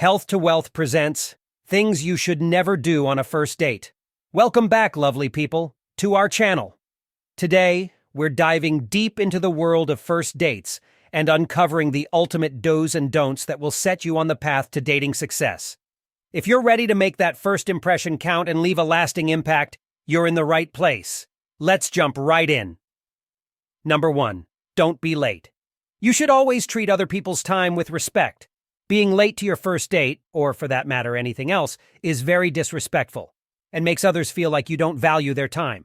Health to Wealth presents Things You Should Never Do on a First Date. Welcome back, lovely people, to our channel. Today, we're diving deep into the world of first dates and uncovering the ultimate do's and don'ts that will set you on the path to dating success. If you're ready to make that first impression count and leave a lasting impact, you're in the right place. Let's jump right in. Number 1. Don't be late. You should always treat other people's time with respect. Being late to your first date, or for that matter anything else, is very disrespectful and makes others feel like you don't value their time.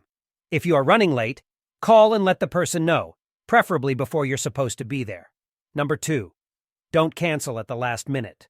If you are running late, call and let the person know, preferably before you're supposed to be there. Number 2. Don't cancel at the last minute.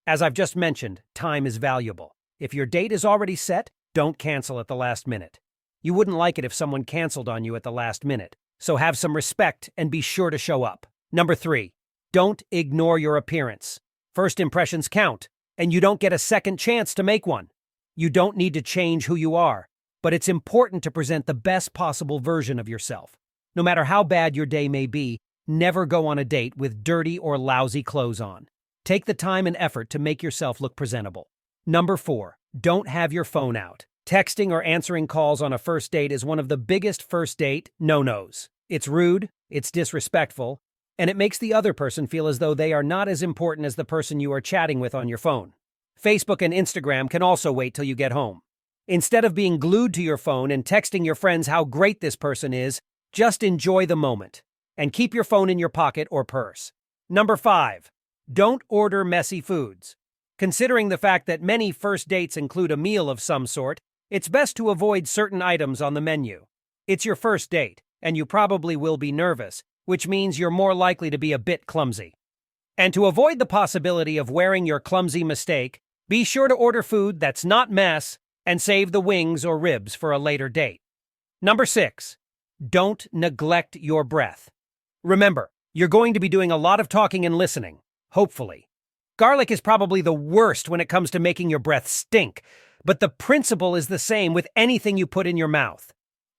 As I've just mentioned, time is valuable. If your date is already set, don't cancel at the last minute. You wouldn't like it if someone canceled on you at the last minute, so have some respect and be sure to show up. Number 3. Don't ignore your appearance. First impressions count, and you don't get a second chance to make one. You don't need to change who you are, but it's important to present the best possible version of yourself. No matter how bad your day may be, never go on a date with dirty or lousy clothes on. Take the time and effort to make yourself look presentable. Number 4. Don't have your phone out. Texting or answering calls on a first date is one of the biggest first date no-nos. It's rude, it's disrespectful, and it makes the other person feel as though they are not as important as the person you are chatting with on your phone. Facebook and Instagram can also wait till you get home. Instead of being glued to your phone and texting your friends how great this person is, just enjoy the moment and keep your phone in your pocket or purse. Number 5. Don't order messy foods. Considering the fact that many first dates include a meal of some sort, it's best to avoid certain items on the menu. It's your first date, and you probably will be nervous, which means you're more likely to be a bit clumsy. And to avoid the possibility of wearing your clumsy mistake, be sure to order food that's not mess and save the wings or ribs for a later date. Number 6. Don't neglect your breath. Remember, you're going to be doing a lot of talking and listening, hopefully. Garlic is probably the worst when it comes to making your breath stink, but the principle is the same with anything you put in your mouth.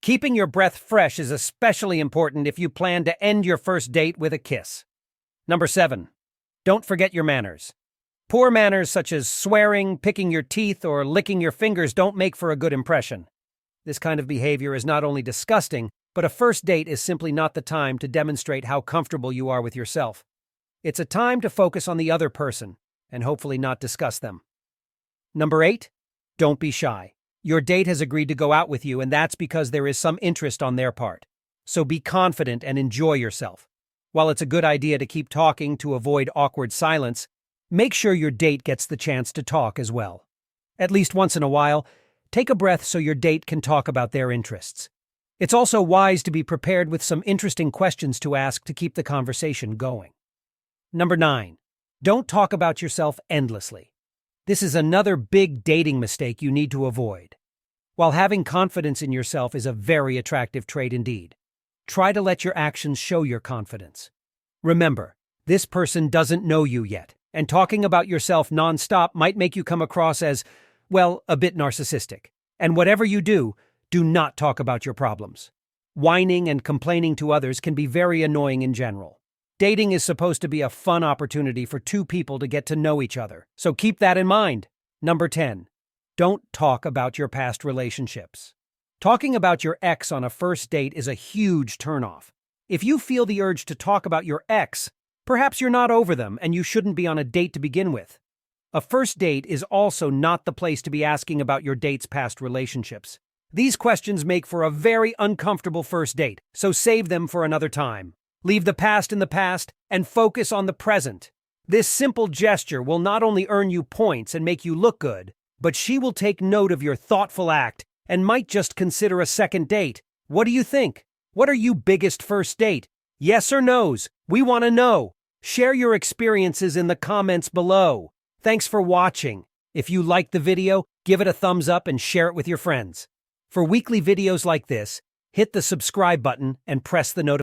Keeping your breath fresh is especially important if you plan to end your first date with a kiss. Number 7. Don't forget your manners. Poor manners such as swearing, picking your teeth, or licking your fingers don't make for a good impression. This kind of behavior is not only disgusting, but a first date is simply not the time to demonstrate how comfortable you are with yourself. It's a time to focus on the other person and hopefully not discuss them. Number 8. Don't be shy. Your date has agreed to go out with you, and that's because there is some interest on their part. So be confident and enjoy yourself. While it's a good idea to keep talking to avoid awkward silence, make sure your date gets the chance to talk as well. At least once in a while, take a breath so your date can talk about their interests. It's also wise to be prepared with some interesting questions to ask to keep the conversation going. Number 9. Don't talk about yourself endlessly. This is another big dating mistake you need to avoid. While having confidence in yourself is a very attractive trait indeed, try to let your actions show your confidence. Remember, this person doesn't know you yet, and talking about yourself nonstop might make you come across as, well, a bit narcissistic. And whatever you do not talk about your problems. Whining and complaining to others can be very annoying in general. Dating is supposed to be a fun opportunity for two people to get to know each other, so keep that in mind. Number 10. Don't talk about your past relationships. Talking about your ex on a first date is a huge turnoff. If you feel the urge to talk about your ex, perhaps you're not over them and you shouldn't be on a date to begin with. A first date is also not the place to be asking about your date's past relationships. These questions make for a very uncomfortable first date, so save them for another time. Leave the past in the past and focus on the present. This simple gesture will not only earn you points and make you look good, but she will take note of your thoughtful act and might just consider a second date. What do you think? What are you biggest first date? Yes or no's? We want to know. Share your experiences in the comments below. Thanks for watching. If you liked the video, give it a thumbs up and share it with your friends. For weekly videos like this, hit the subscribe button and press the notification